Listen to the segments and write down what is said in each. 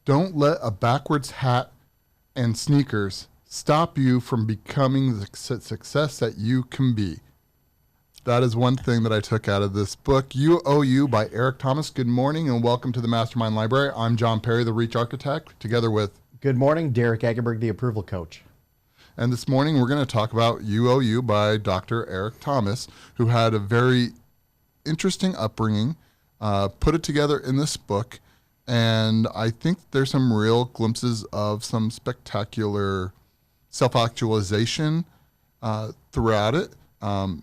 Don't let a backwards hat and sneakers stop you from becoming the success that you can be. That is one thing that I took out of this book, UOU by Eric Thomas. Good morning and welcome to the Mastermind Library. I'm John Perry, the Reach Architect, together with... Good morning, Derek Eggenberg, the Approval Coach. And this morning we're going to talk about UOU by Dr. Eric Thomas, who had a very interesting upbringing, put it together in this book, and I think there's some real glimpses of some spectacular self-actualization throughout it. An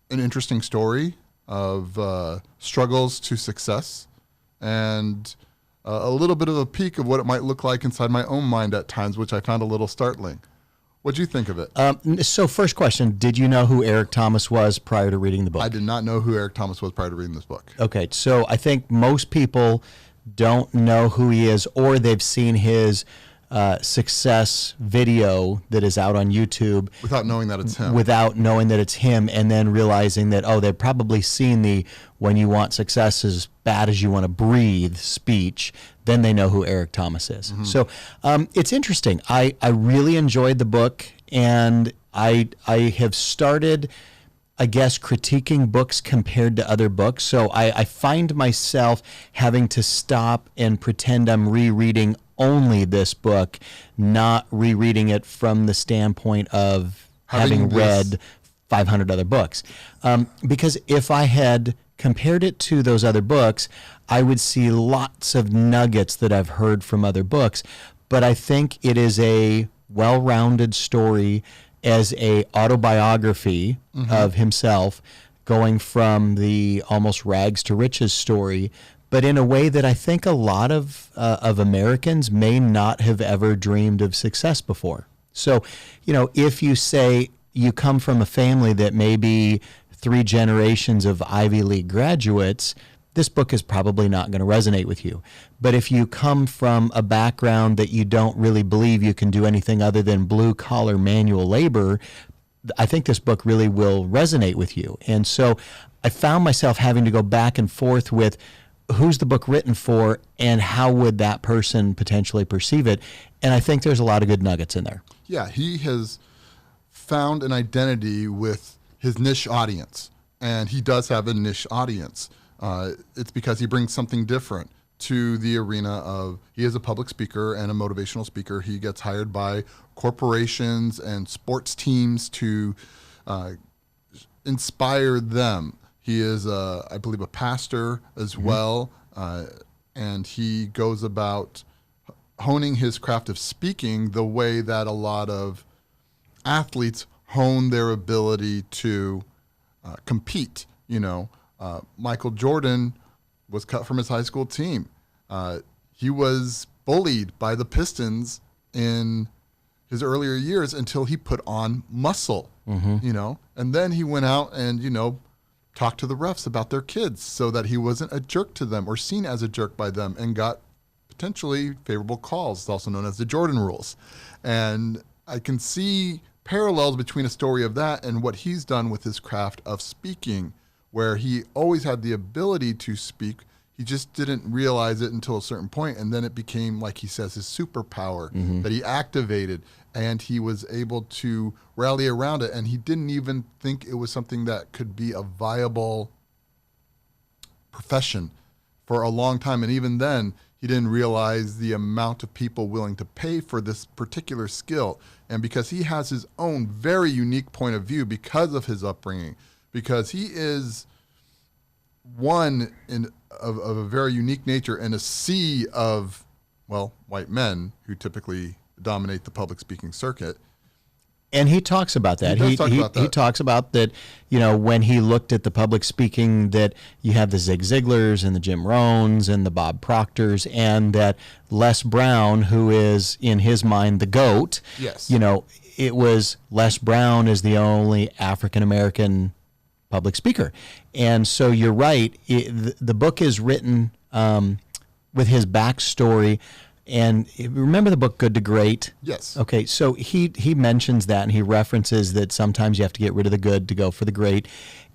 interesting story of struggles to success, and a little bit of a peek of what it might look like inside my own mind at times, which I found a little startling. What'd you think of it? So first question, did you know who Eric Thomas was prior to reading the book? I did not know who Eric Thomas was prior to reading this book. Okay, so I think most people don't know who he is, or they've seen his success video that is out on YouTube. Without knowing that it's him. Without knowing that it's him, and then realizing that, oh, they've probably seen the "when you want success as bad as you want to breathe" speech. Then they know who Eric Thomas is. Mm-hmm. So it's interesting. I really enjoyed the book, and I have started, I guess, critiquing books compared to other books. So I find myself having to stop and pretend I'm rereading only this book, not rereading it from the standpoint of having read 500 other books. Because if I had compared it to those other books, I would see lots of nuggets that I've heard from other books. But I think it is a well-rounded story as a autobiography of himself, going from the almost rags to riches story, but in a way that I think a lot of Americans may not have ever dreamed of success before. So, you know, if you say you come from a family that may be 3 generations of Ivy League graduates, this book is probably not going to resonate with you. But if you come from a background that you don't really believe you can do anything other than blue-collar manual labor, I think this book really will resonate with you. And so I found myself having to go back and forth with who's the book written for and how would that person potentially perceive it. And I think there's a lot of good nuggets in there. Yeah, he has found an identity with his niche audience, and he does have a niche audience. It's because he brings something different to the arena of, he is a public speaker and a motivational speaker. He gets hired by corporations and sports teams to inspire them. He is, I believe, a pastor as well, and he goes about honing his craft of speaking the way that a lot of athletes hone their ability to compete, you know. Michael Jordan was cut from his high school team. He was bullied by the Pistons in his earlier years until he put on muscle, you know, and then he went out and, you know, talked to the refs about their kids so that he wasn't a jerk to them or seen as a jerk by them, and got potentially favorable calls. It's also known as the Jordan rules. And I can see parallels between a story of that and what he's done with his craft of speaking, where he always had the ability to speak. He just didn't realize it until a certain point, and then it became, like he says, his superpower that he activated, and he was able to rally around it, and he didn't even think it was something that could be a viable profession for a long time. And even then, he didn't realize the amount of people willing to pay for this particular skill. And because he has his own very unique point of view because of his upbringing, because he is one of a very unique nature in a sea of, well, white men who typically dominate the public speaking circuit. And he talks about that. He talks about that, you know, when he looked at the public speaking, that you have the Zig Ziglars and the Jim Rohns and the Bob Proctors, and that Les Brown, who is in his mind the GOAT, yes, you know, it was Les Brown is the only African-American public speaker. And so you're right. The book is written with his backstory. And remember the book Good to Great? Yes. Okay, so he mentions that, and he references that sometimes you have to get rid of the good to go for the great.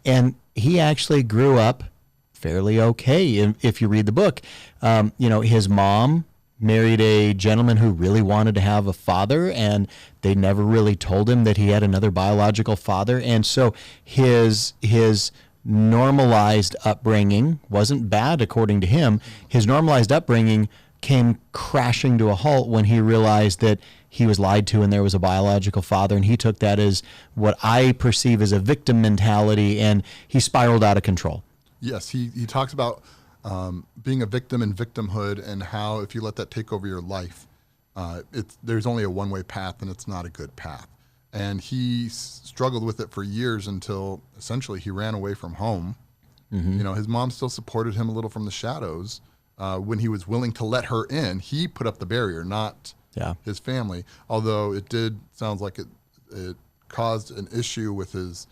And he actually grew up fairly okay if you read the book. You know, his mom married a gentleman who really wanted to have a father, and they never really told him that he had another biological father. And so his normalized upbringing wasn't bad, according to him. His normalized upbringing came crashing to a halt when he realized that he was lied to and there was a biological father, and he took that as what I perceive as a victim mentality, and he spiraled out of control. Yes, he talks about being a victim and victimhood, and how if you let that take over your life, there's only a one-way path, and it's not a good path. And he struggled with it for years until essentially he ran away from home. You know, his mom still supported him a little from the shadows. When he was willing to let her in, he put up the barrier, not his family. Although it did sounds like it caused an issue with his,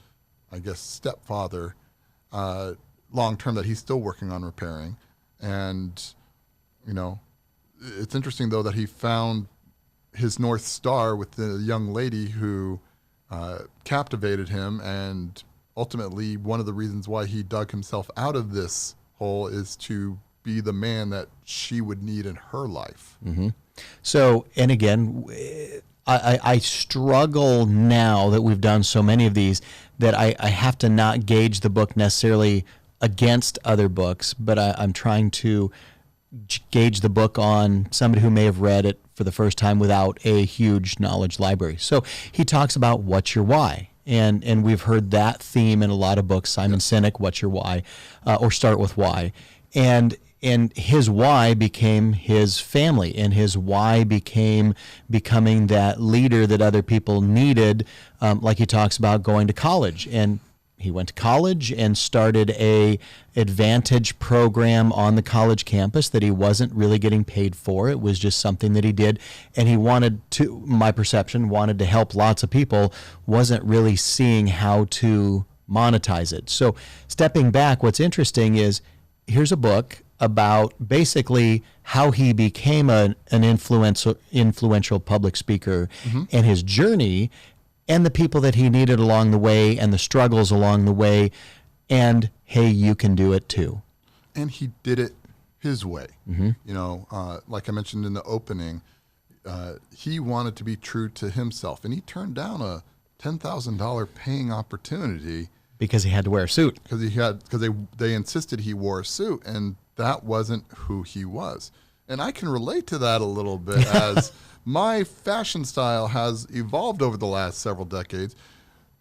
I guess, stepfather long term that he's still working on repairing. And, you know, it's interesting though that he found his North Star with the young lady who captivated him, and ultimately one of the reasons why he dug himself out of this hole is to be the man that she would need in her life. So, and again, I struggle now that we've done so many of these that I have to not gauge the book necessarily against other books, but I'm trying to gauge the book on somebody who may have read it for the first time without a huge knowledge library. So he talks about what's your why. And we've heard that theme in a lot of books. Simon Sinek, what's your why? Or start with why. And his why became his family, and his why became becoming that leader that other people needed. Like he talks about going to college, and he went to college and started a advantage program on the college campus that he wasn't really getting paid for. It was just something that he did, and he wanted to, my perception, wanted to help lots of people, wasn't really seeing how to monetize it. So stepping back, what's interesting is here's a book about basically how he became an influential public speaker, and his journey, and the people that he needed along the way, and the struggles along the way, and hey, you can do it too. And he did it his way. You know, like I mentioned in the opening, he wanted to be true to himself, and he turned down a $10,000 paying opportunity because he had to wear a suit. Because they insisted he wore a suit, and that wasn't who he was. And I can relate to that a little bit as my fashion style has evolved over the last several decades.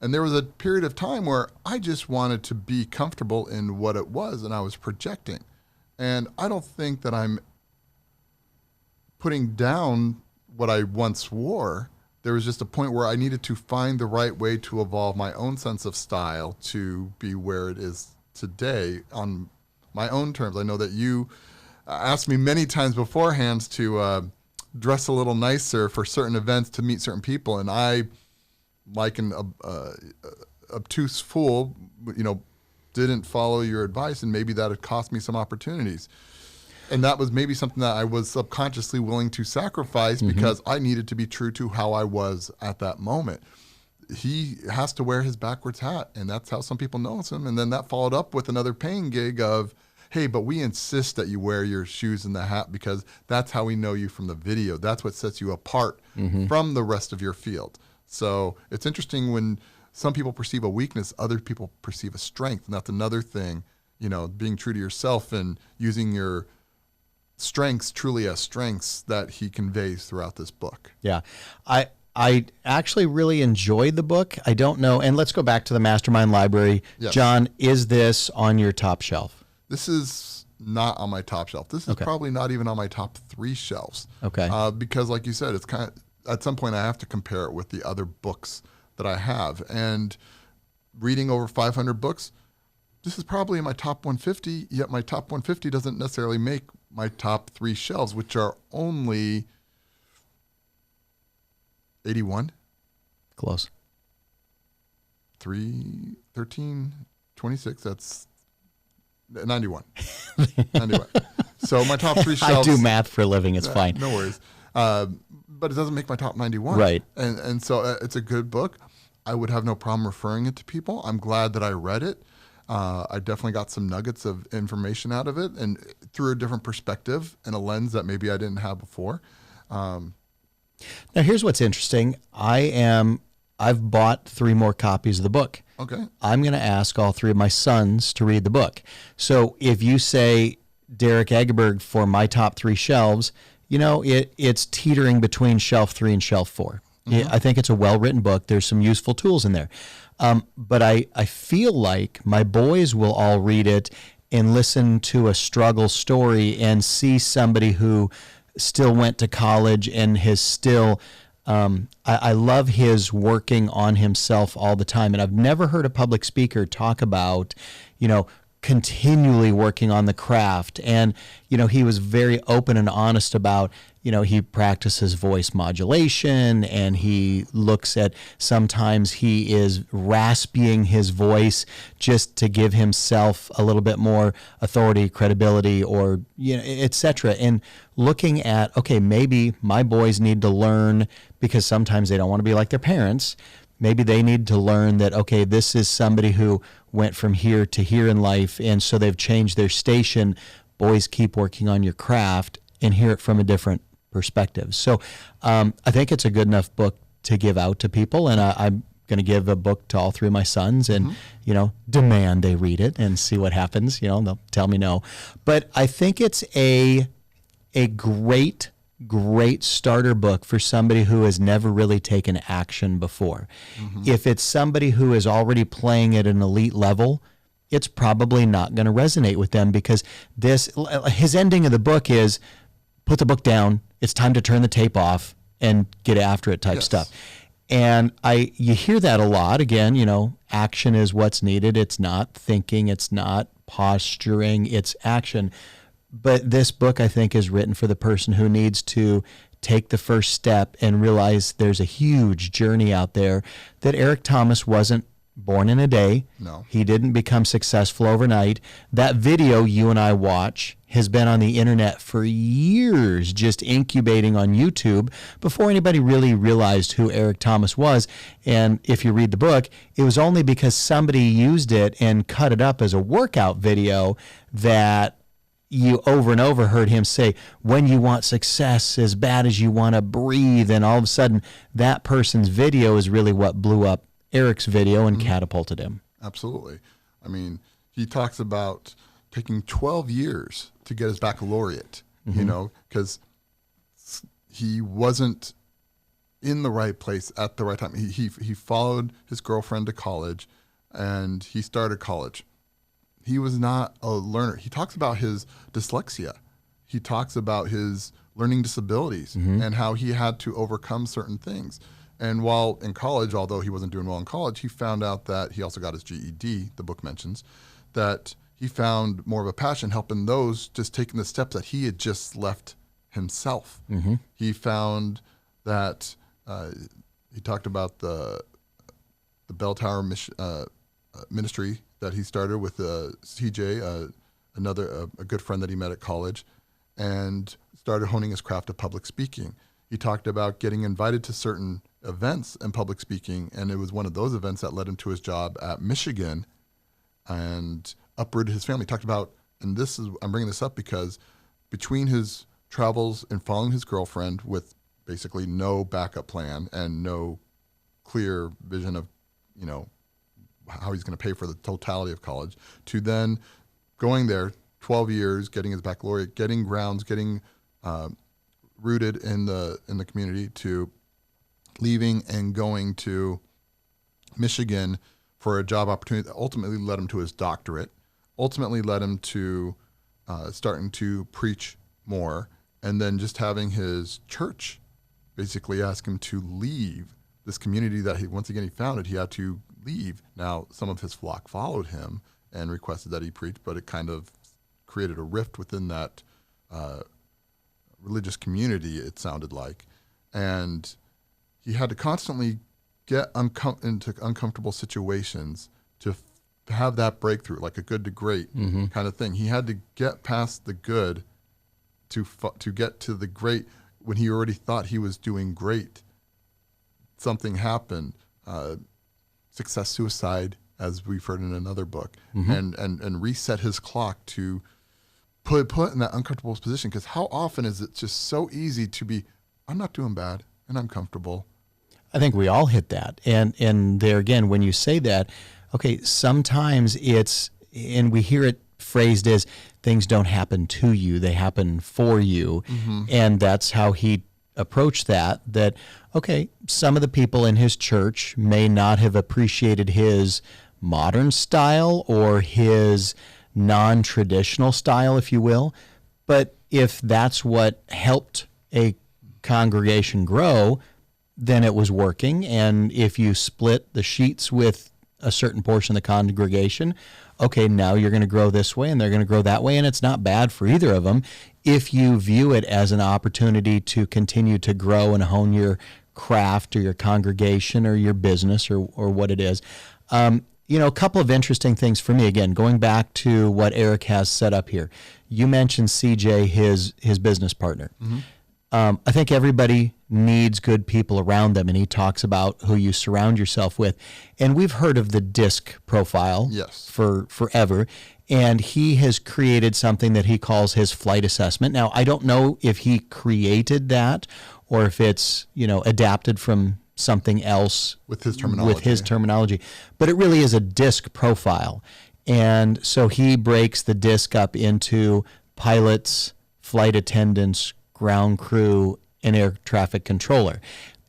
And there was a period of time where I just wanted to be comfortable in what it was, and I was projecting. And I don't think that I'm putting down what I once wore. There was just a point where I needed to find the right way to evolve my own sense of style to be where it is today on my own terms. I know that you asked me many times beforehand to dress a little nicer for certain events to meet certain people, and I, like an obtuse fool, you know, didn't follow your advice, and maybe that had cost me some opportunities. And that was maybe something that I was subconsciously willing to sacrifice because I needed to be true to how I was at that moment. He has to wear his backwards hat, and that's how some people notice him. And then that followed up with another paying gig of, hey, but we insist that you wear your shoes and the hat because that's how we know you from the video. That's what sets you apart from the rest of your field. So it's interesting when some people perceive a weakness, other people perceive a strength. And that's another thing, you know, being true to yourself and using your strengths truly as strengths that he conveys throughout this book. Yeah. I actually really enjoyed the book. I don't know. And let's go back to the Mastermind Library. Yes. John, is this on your top shelf? This is not on my top shelf. This is probably not even on my top 3 shelves. Okay. Because like you said, it's kind of, at some point I have to compare it with the other books that I have. And reading over 500 books, this is probably in my top 150, yet my top 150 doesn't necessarily make my top 3 shelves, which are only 81. Close. 3, 13, 26, that's 91. 91. So my top 3 shelves. I do math for a living. It's fine. No worries. But it doesn't make my top 91. Right. And so it's a good book. I would have no problem referring it to people. I'm glad that I read it. I definitely got some nuggets of information out of it, and through a different perspective and a lens that maybe I didn't have before. Now, here's what's interesting. I've bought 3 more copies of the book. Okay. I'm going to ask all 3 of my sons to read the book. So if you say Derek Egerberg for my top 3 shelves, it's teetering between shelf 3 and shelf 4. I think it's a well-written book. There's some useful tools in there. But I feel like my boys will all read it and listen to a struggle story and see somebody who still went to college and has still, I love his working on himself all the time. And I've never heard a public speaker talk about, continually working on the craft. And, he was very open and honest about, he practices voice modulation, and he looks at sometimes he is rasping his voice just to give himself a little bit more authority, credibility, or, et cetera. And looking at, okay, maybe my boys need to learn, because sometimes they don't want to be like their parents. Maybe they need to learn that, okay, this is somebody who went from here to here in life, and so they've changed their station. Boys, keep working on your craft and hear it from a different perspective. So I think it's a good enough book to give out to people, and I'm going to give a book to all 3 of my sons and, demand they read it and see what happens. They'll tell me no. But I think it's a great starter book for somebody who has never really taken action before. If it's somebody who is already playing at an elite level, it's probably not going to resonate with them, because his ending of the book is, put the book down, it's time to turn the tape off and get after it type stuff. And you hear that a lot. Again, action is what's needed. It's not thinking, it's not posturing, it's action. But this book, I think, is written for the person who needs to take the first step and realize there's a huge journey out there, that Eric Thomas wasn't born in a day. No. He didn't become successful overnight. That video you and I watch has been on the internet for years, just incubating on YouTube before anybody really realized who Eric Thomas was. And if you read the book, it was only because somebody used it and cut it up as a workout video that you over and over heard him say, when you want success as bad as you want to breathe. And all of a sudden, that person's video is really what blew up Eric's video and catapulted him. Absolutely. I mean, he talks about taking 12 years to get his baccalaureate, because he wasn't in the right place at the right time. He followed his girlfriend to college, and he started college. He was not a learner. He talks about his dyslexia. He talks about his learning disabilities and how he had to overcome certain things. And while in college, although he wasn't doing well in college, he found out that he also got his GED, the book mentions, that he found more of a passion helping those just taking the steps that he had just left himself. He found that he talked about the bell tower ministry that he started with CJ, a good friend that he met at college, and started honing his craft of public speaking. He talked about getting invited to certain events in public speaking, and it was one of those events that led him to his job at Michigan and uprooted his family. He talked about, and I'm bringing this up because between his travels and following his girlfriend with basically no backup plan and no clear vision of, how he's going to pay for the totality of college, to then going there 12 years, getting his baccalaureate, getting grounds, getting rooted in the community, to leaving and going to Michigan for a job opportunity that ultimately led him to his doctorate, ultimately led him to starting to preach more, and then just having his church basically ask him to leave this community that he founded. He had to leave. Now, some of his flock followed him and requested that he preach, but it kind of created a rift within that religious community, it sounded like. And he had to constantly get into uncomfortable situations to have that breakthrough, like a good to great kind of thing. He had to get past the good to get to the great. When he already thought he was doing great, something happened. Success suicide as we've heard in another book, and reset his clock to put in that uncomfortable position. Because how often is it just so easy to be, I'm not doing bad and I'm comfortable. I think we all hit that. And there again, when you say that, okay, sometimes it's, and we hear it phrased as things don't happen to you, they happen for you. And that's how he approached that, okay, some of the people in his church may not have appreciated his modern style or his non-traditional style, if you will. But if that's what helped a congregation grow, then it was working. And if you split the sheets with a certain portion of the congregation, okay, now you're going to grow this way and they're going to grow that way. And it's not bad for either of them if you view it as an opportunity to continue to grow and hone your craft or your congregation or your business or what it is. A couple of interesting things for me, again, going back to what Eric has set up here. You mentioned CJ, his business partner. I think everybody needs good people around them, and he talks about who you surround yourself with. And we've heard of the DISC profile for forever, and he has created something that he calls his flight assessment. Now, I don't know if he created that or if it's, adapted from something else with his terminology. But it really is a DISC profile. And so he breaks the DISC up into pilots, flight attendants, ground crew, and air traffic controller.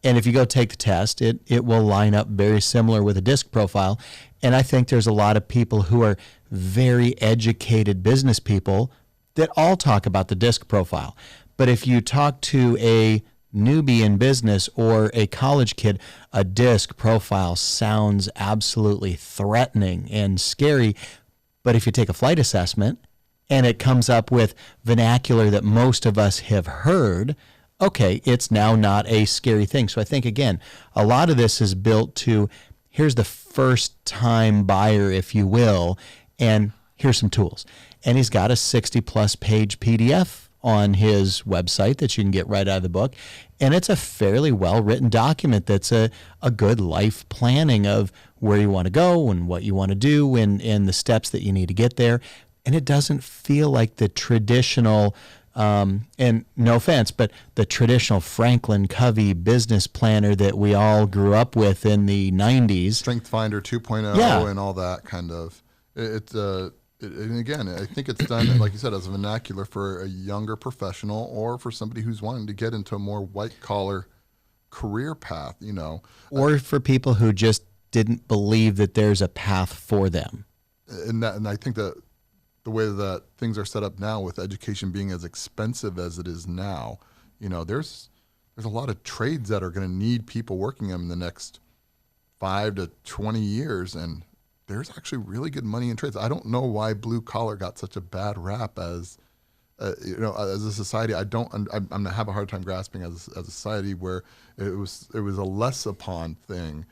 And if you go take the test, it will line up very similar with a DISC profile. And I think there's a lot of people who are very educated business people that all talk about the DISC profile. But if you talk to a newbie in business or a college kid, a DISC profile sounds absolutely threatening and scary. But if you take a flight assessment and it comes up with vernacular that most of us have heard, okay, it's now not a scary thing. So I think, again, a lot of this is built to, here's the first-time buyer, if you will, and here's some tools. And he's got a 60-plus page PDF on his website that you can get right out of the book. And it's a fairly well-written document that's a good life planning of where you want to go and what you want to do and the steps that you need to get there. And it doesn't feel like the traditional, and no offense, but the traditional Franklin Covey business planner that we all grew up with in the 90s. Strength Finder 2.0 and all that kind of. And again, I think it's done, like you said, as a vernacular for a younger professional or for somebody who's wanting to get into a more white-collar career path, Or for people who just didn't believe that there's a path for them. And I think that the way that things are set up now with education being as expensive as it is now, there's a lot of trades that are going to need people working them in the next 5 to 20 years, and there's actually really good money in trades. I don't know why blue collar got such a bad rap as as a society. I'm gonna have a hard time grasping as a society where it was a less upon thing.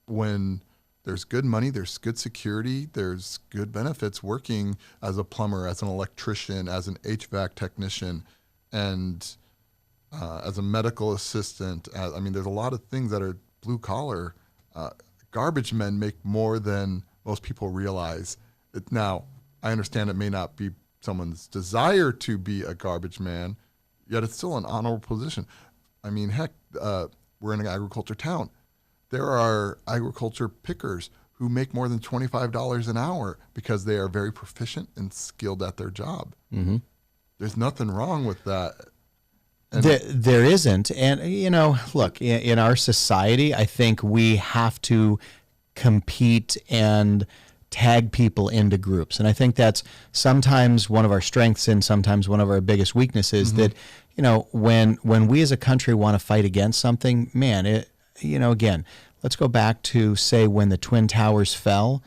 When there's good money, there's good security, there's good benefits working as a plumber, as an electrician, as an HVAC technician, and as a medical assistant. There's a lot of things that are blue collar. Garbage men make more than most people realize. Now, I understand it may not be someone's desire to be a garbage man, yet it's still an honorable position. Heck, we're in an agriculture town. There are agriculture pickers who make more than $25 an hour because they are very proficient and skilled at their job. Mm-hmm. There's nothing wrong with that. There isn't. And, look, in our society, I think we have to compete and tag people into groups. And I think that's sometimes one of our strengths and sometimes one of our biggest weaknesses, that, when we as a country want to fight against something, man, again, let's go back to, say, when the Twin Towers fell,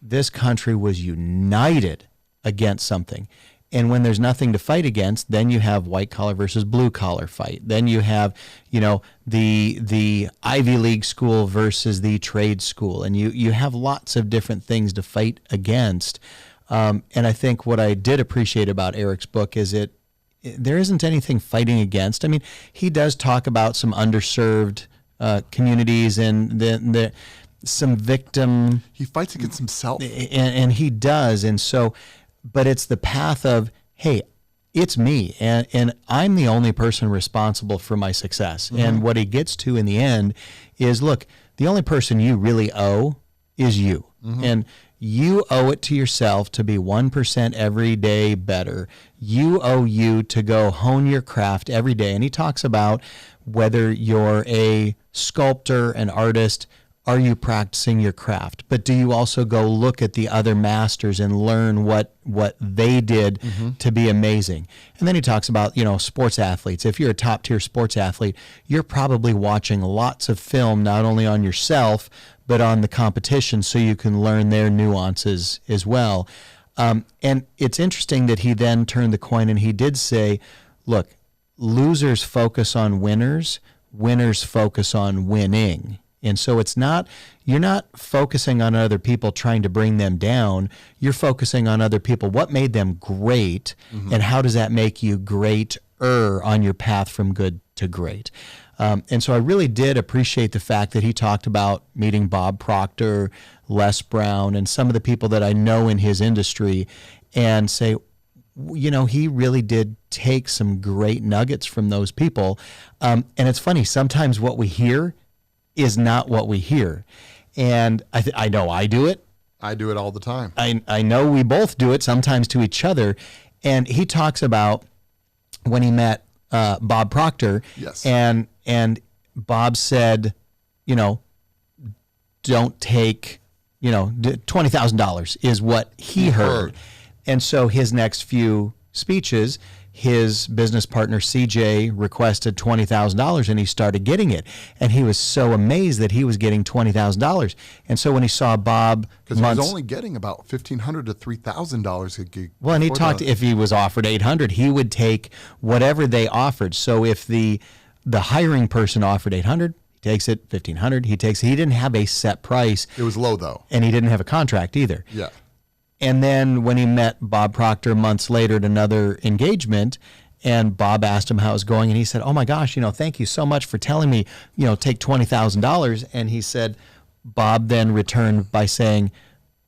this country was united against something. And when there's nothing to fight against, then you have white collar versus blue collar fight. Then you have, the Ivy League school versus the trade school. And you have lots of different things to fight against. And I think what I did appreciate about Eric's book is there isn't anything fighting against. He does talk about some underserved communities, and some victim. He fights against himself. And he does. And so, but it's the path of, hey, it's me. And I'm the only person responsible for my success. Mm-hmm. And what he gets to in the end is, look, the only person you really owe is you. Mm-hmm. And you owe it to yourself to be 1% every day better. You owe you to go hone your craft every day. And he talks about whether you're a sculptor, an artist, are you practicing your craft? But do you also go look at the other masters and learn what they did mm-hmm. to be amazing? And then he talks about, sports athletes. If you're a top-tier sports athlete, you're probably watching lots of film, not only on yourself, but on the competition, so you can learn their nuances as well. And it's interesting that he then turned the coin and he did say, look, losers focus on winners, winners focus on winning. And so you're not focusing on other people trying to bring them down. You're focusing on other people. What made them great, mm-hmm. and how does that make you greater on your path from good to great? And so I really did appreciate the fact that he talked about meeting Bob Proctor, Les Brown, and some of the people that I know in his industry, and say, he really did take some great nuggets from those people. And it's funny, sometimes what we hear is not what we hear. And I know I do it. I do it all the time. I know we both do it sometimes to each other. And he talks about when he met Bob Proctor. Yes. And Bob said, don't take, $20,000 is what he heard. And so his next few speeches, his business partner, CJ, requested $20,000 and he started getting it. And he was so amazed that he was getting $20,000. And so when he saw Bob... Because he was only getting about $1,500 to $3,000 a gig. Well, and he talked, if he was offered $800, he would take whatever they offered. So if the hiring person offered $800, he takes it. $1,500, he takes it. He didn't have a set price. It was low, though. And he didn't have a contract either. Yeah. And then when he met Bob Proctor months later at another engagement, and Bob asked him how it was going, and he said, oh my gosh, thank you so much for telling me, take $20,000. And he said, Bob then returned by saying,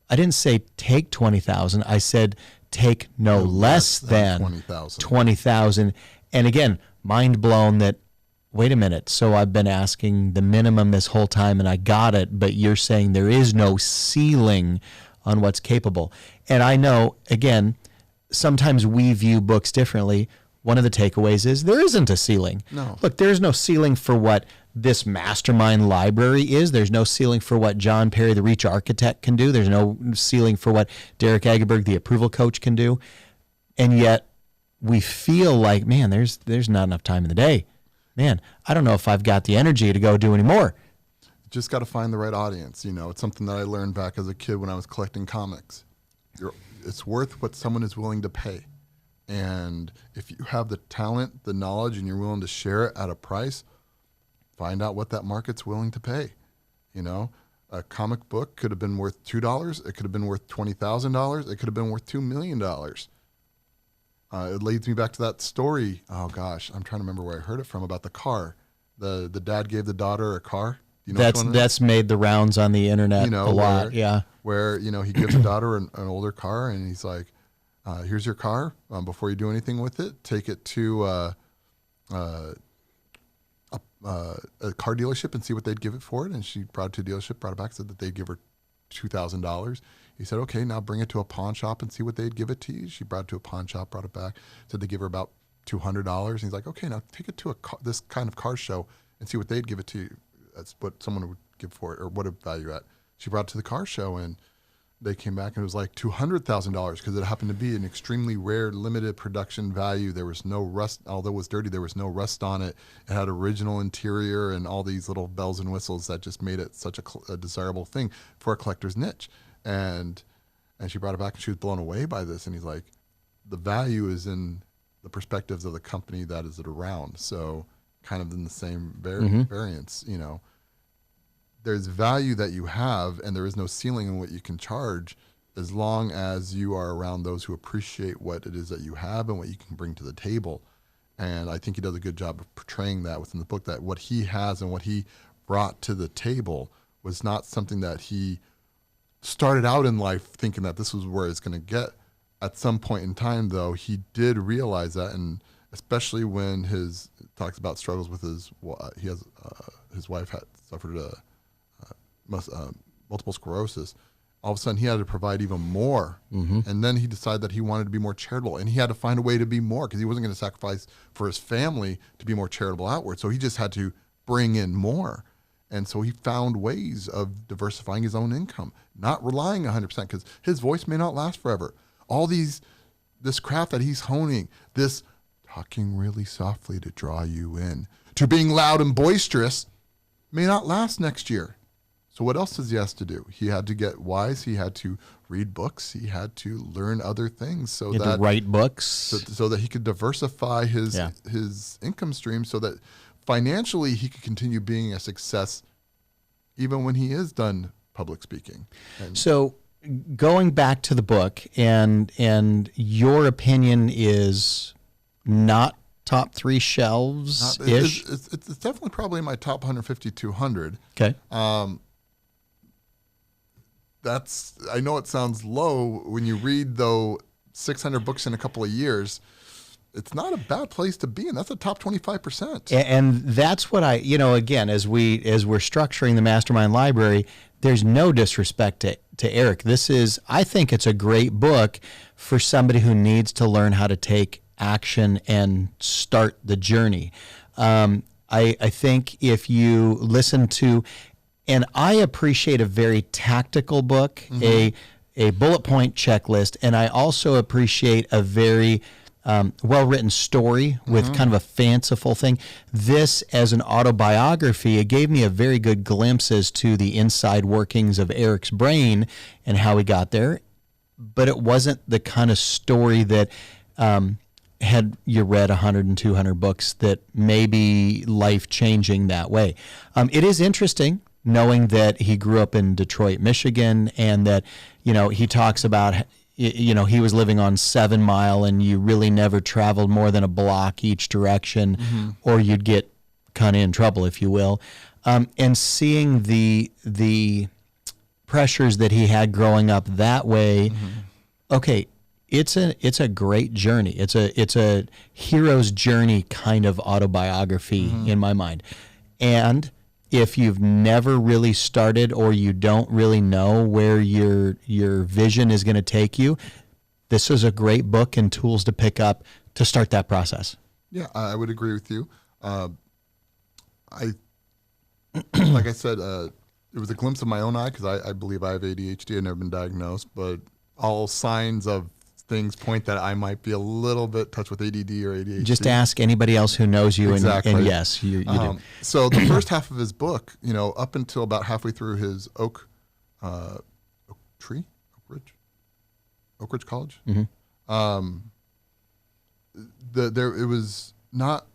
I didn't say take $20,000. I said take no less than $20,000. And again, mind blown that, wait a minute, so I've been asking the minimum this whole time and I got it, but you're saying there is no ceiling on what's capable. And I know, again, sometimes we view books differently. One of the takeaways is there isn't a ceiling. No. Look, there's no ceiling for what this mastermind library is. There's no ceiling for what John Perry, the Reach Architect, can do. There's no ceiling for what Derek Agerberg, the approval coach, can do. And yet we feel like, man, there's not enough time in the day. Man, I don't know if I've got the energy to go do any more. Just got to find the right audience. It's something that I learned back as a kid when I was collecting comics. It's worth what someone is willing to pay. And if you have the talent, the knowledge, and you're willing to share it at a price, find out what that market's willing to pay. A comic book could have been worth $2. It could have been worth $20,000. It could have been worth $2 million. It leads me back to that story. Oh gosh, I'm trying to remember where I heard it from about the car. The dad gave the daughter a car. That's made the rounds on the internet a lot. Where he gives the daughter an older car and he's like, here's your car. Before you do anything with it, take it to a car dealership and see what they'd give it for it. And she brought it to a dealership, brought it back, said that they'd give her $2,000. He said, okay, now bring it to a pawn shop and see what they'd give it to you. She brought it to a pawn shop, brought it back, said they give her about $200. And he's like, okay, now take it to this kind of car show and see what they'd give it to you. That's what someone would give for it, or what a value at. She brought it to the car show, and they came back, and it was like $200,000 because it happened to be an extremely rare, limited production value. There was no rust, although it was dirty. There was no rust on it. It had original interior and all these little bells and whistles that just made it such a desirable thing for a collector's niche. And she brought it back, and she was blown away by this. And he's like, the value is in the perspectives of the company that is it around. So kind of in the same variance, there's value that you have, and there is no ceiling in what you can charge as long as you are around those who appreciate what it is that you have and what you can bring to the table. And I think he does a good job of portraying that within the book, that what he has and what he brought to the table was not something that he started out in life thinking that this was where it's going to get. At some point in time, though, he did realize that, and especially when talks about struggles with his wife had suffered multiple sclerosis. All of a sudden, he had to provide even more, and then he decided that he wanted to be more charitable, and he had to find a way to be more because he wasn't going to sacrifice for his family to be more charitable outward. So he just had to bring in more. And so he found ways of diversifying his own income, not relying 100% because his voice may not last forever. All this craft that he's honing, this talking really softly to draw you in, to being loud and boisterous, may not last next year. So what else does he have to do? He had to get wise. He had to read books. He had to learn other things to write books, so that he could diversify his income stream, so that financially he could continue being a success even when he is done public speaking. So going back to the book, and your opinion is not top 3 shelves-ish? It's definitely probably in my top 150, 200. Okay. I know it sounds low when you read, though, 600 books in a couple of years. It's not a bad place to be in. That's a top 25%. And that's what again, as we're structuring the Mastermind Library, there's no disrespect to Eric. I think it's a great book for somebody who needs to learn how to take action and start the journey. I think if you listen to, and I appreciate a very tactical book, a bullet point checklist, and I also appreciate a very well-written story with kind of a fanciful thing. This, as an autobiography, it gave me a very good glimpse as to the inside workings of Eric's brain and how he got there. But it wasn't the kind of story that had you read 100 and 200 books that may be life-changing that way. It is interesting knowing that he grew up in Detroit, Michigan, and that, he talks about, he was living on 7 Mile, and you really never traveled more than a block each direction, or you'd get kind of in trouble, if you will. And seeing the pressures that he had growing up that way, okay, it's a great journey. It's a hero's journey kind of autobiography in my mind. And if you've never really started, or you don't really know where your vision is going to take you, this is a great book and tools to pick up to start that process. Yeah, I would agree with you. Like I said, it was a glimpse of my own eye because I believe I have ADHD. I've never been diagnosed, but all signs of things point that I might be a little bit touched with ADD or ADHD. Just ask anybody else who knows you, exactly. and yes, you do. So the first half of his book, up until about halfway through his Oak Ridge College, it was not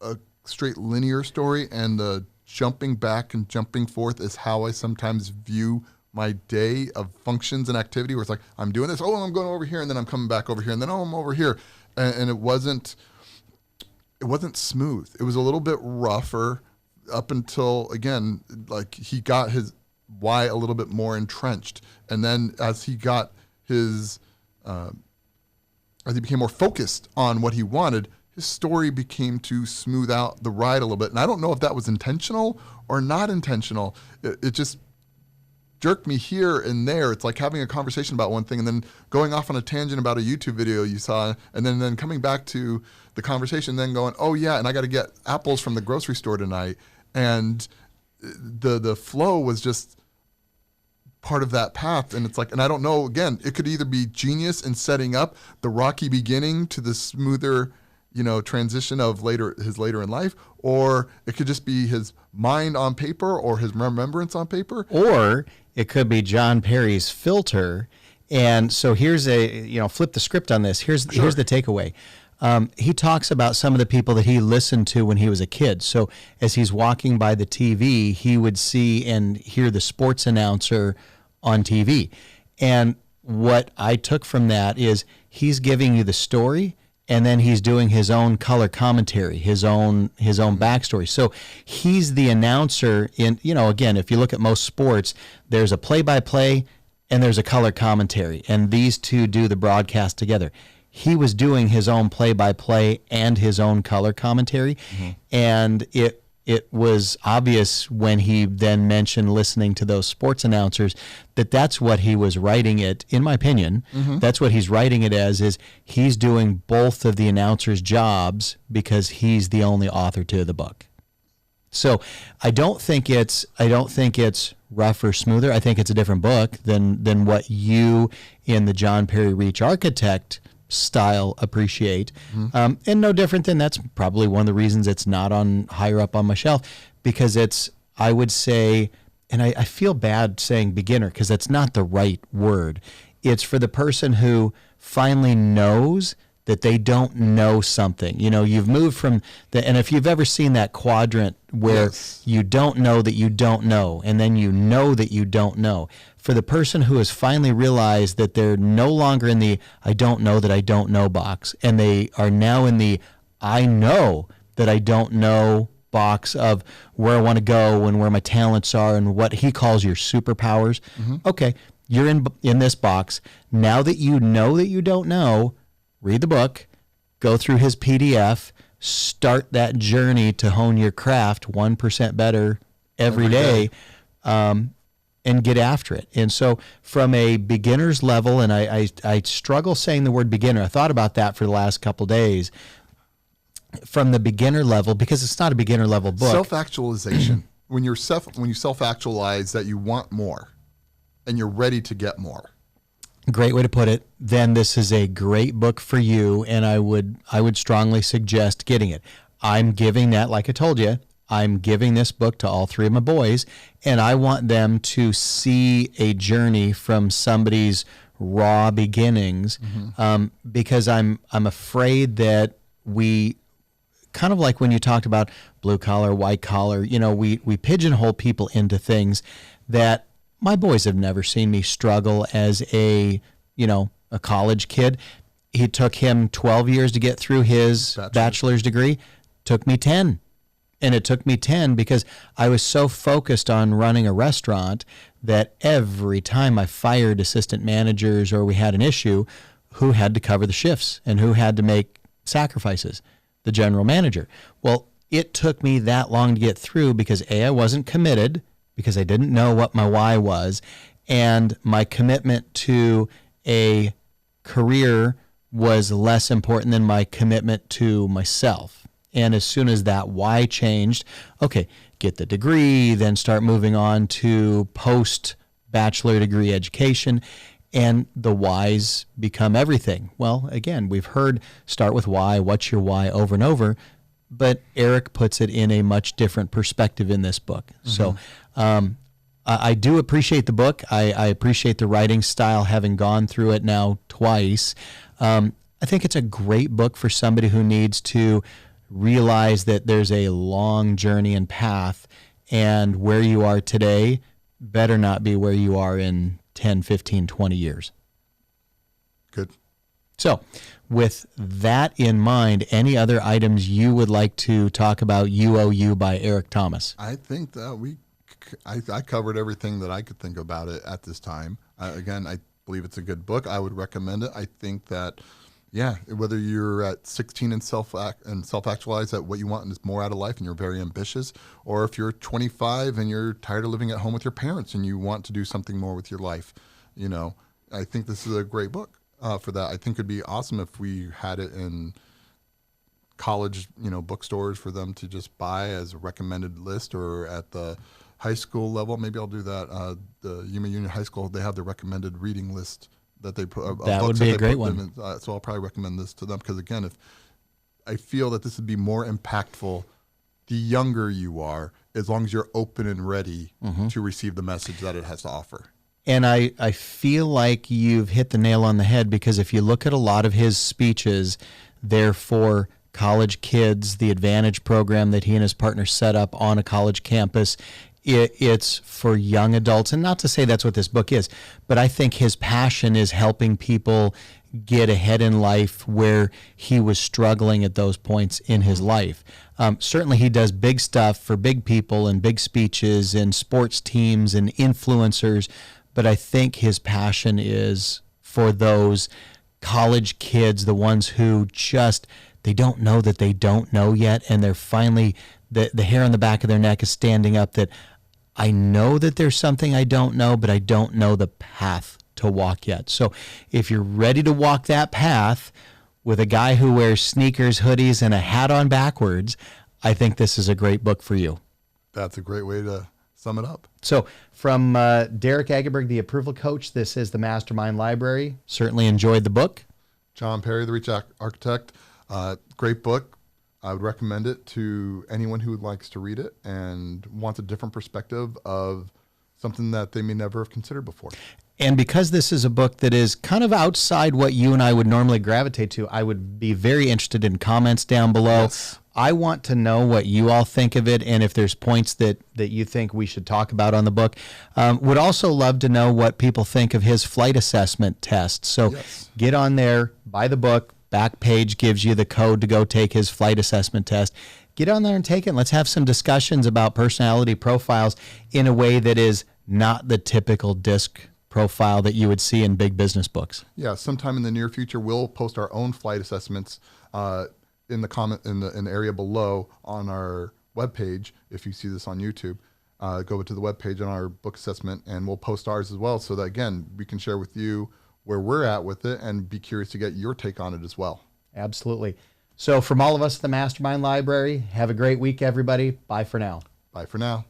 a straight linear story, and the jumping back and jumping forth is how I sometimes view my day of functions and activity, where it's like, I'm doing this, I'm going over here, and then I'm coming back over here, and then, I'm over here. And it wasn't smooth. It was a little bit rougher up until, again, like he got his why a little bit more entrenched. And then as he got as he became more focused on what he wanted, his story became to smooth out the ride a little bit. And I don't know if that was intentional or not intentional. It just jerked me here and there. It's like having a conversation about one thing and then going off on a tangent about a YouTube video you saw, and then coming back to the conversation, then going, oh yeah, and I got to get apples from the grocery store tonight. And the flow was just part of that path. And it's like, and I don't know, again, it could either be genius in setting up the rocky beginning to the smoother, transition of his later in life, or it could just be his mind on paper or his remembrance on paper. Or it could be John Perry's filter. And so here's flip the script on this. Here's the takeaway. He talks about some of the people that he listened to when he was a kid. So as he's walking by the TV, he would see and hear the sports announcer on TV. And what I took from that is he's giving you the story, and then he's doing his own color commentary, his own backstory. So he's the announcer in, again, if you look at most sports, there's a play-by-play and there's a color commentary, and these two do the broadcast together. He was doing his own play-by-play and his own color commentary, and it was obvious when he then mentioned listening to those sports announcers that that's what he was writing it, in my opinion, that's what he's writing it as, is he's doing both of the announcers' jobs because he's the only author to the book. So I don't think it's rough or smoother. I think it's a different book than what you in the John Perry Reach Architect style appreciate, and no different than that's probably one of the reasons it's not on higher up on my shelf, because it's, I would say, and I feel bad saying beginner because that's not the right word. It's for the person who finally knows that they don't know something. You've moved from and if you've ever seen that quadrant where you don't know that you don't know, and then you know that you don't know. For the person who has finally realized that they're no longer in the I don't know that I don't know box, and they are now in the I know that I don't know box of where I want to go and where my talents are and what he calls your superpowers. Okay, you're in this box. Now that you know that you don't know, read the book, go through his PDF, start that journey to hone your craft 1% better every day. And get after it. And so from a beginner's level, and I struggle saying the word beginner. I thought about that for the last couple of days. From the beginner level, because it's not a beginner level book. Self-actualization. when you self-actualize that you want more and you're ready to get more. Great way to put it. Then this is a great book for you, and I would strongly suggest getting it. I'm giving that, like I told you, I'm giving this book to all three of my boys, and I want them to see a journey from somebody's raw beginnings, because I'm afraid that we, kind of like when you talked about blue collar, white collar, we pigeonhole people into things that my boys have never seen me struggle as a college kid. It took him 12 years to get through his bachelor's degree. Took me 10. And it took me 10 because I was so focused on running a restaurant that every time I fired assistant managers or we had an issue, who had to cover the shifts and who had to make sacrifices? The general manager. Well, it took me that long to get through because A, I wasn't committed because I didn't know what my why was, and my commitment to a career was less important than my commitment to myself. And as soon as that why changed, okay, get the degree, then start moving on to post-bachelor degree education, and the whys become everything. Well, again, we've heard start with why, what's your why over and over, but Eric puts it in a much different perspective in this book. So I do appreciate the book. I appreciate the writing style, having gone through it now twice. I think it's a great book for somebody who needs to realize that there's a long journey and path, and where you are today better not be where you are in 10, 15, 20 years. Good. So with that in mind, any other items you would like to talk about? UOU by Eric Thomas. I think that I covered everything that I could think about it at this time. Again, I believe it's a good book. I would recommend it. I think that, whether you're at 16 and self-actualize at what you want and is more out of life and you're very ambitious, or if you're 25 and you're tired of living at home with your parents and you want to do something more with your life, I think this is a great book for that. I think it'd be awesome if we had it in college, bookstores for them to just buy as a recommended list, or at the high school level. Maybe I'll do that. The Yuma Union High School, they have the recommended reading list that they put. That would be a great one. So I'll probably recommend this to them because, again, if I feel that this would be more impactful the younger you are, as long as you're open and ready to receive the message that it has to offer. And I feel like you've hit the nail on the head, because if you look at a lot of his speeches, they're for college kids, the Advantage program that he and his partner set up on a college campus. it's for young adults. And not to say that's what this book is, but I think his passion is helping people get ahead in life where he was struggling at those points in his life. Certainly he does big stuff for big people and big speeches and sports teams and influencers, but I think his passion is for those college kids, the ones who just, they don't know that they don't know yet, and they're finally, the hair on the back of their neck is standing up that I know that there's something I don't know, but I don't know the path to walk yet. So if you're ready to walk that path with a guy who wears sneakers, hoodies, and a hat on backwards, I think this is a great book for you. That's a great way to sum it up. So from Derek Agerberg, the approval coach, this is the Mastermind Library. Certainly enjoyed the book. John Perry, the Reach Architect. Great book. I would recommend it to anyone who likes to read it and wants a different perspective of something that they may never have considered before. And because this is a book that is kind of outside what you and I would normally gravitate to, I would be very interested in comments down below. Yes. I want to know what you all think of it, and if there's points that you think we should talk about on the book. Would also love to know what people think of his flight assessment test. So Yes. Get on there, buy the book. Back page gives you the code to go take his flight assessment test. Get on there and take it. And let's have some discussions about personality profiles in a way that is not the typical DISC profile that you would see in big business books. Yeah, sometime in the near future, we'll post our own flight assessments in the comment in the area below on our webpage. If you see this on YouTube, go to the webpage on our book assessment, and we'll post ours as well, so that again we can share with you where we're at with it and be curious to get your take on it as well. Absolutely. So from all of us at the Mastermind Library, have a great week, everybody. Bye for now. Bye for now.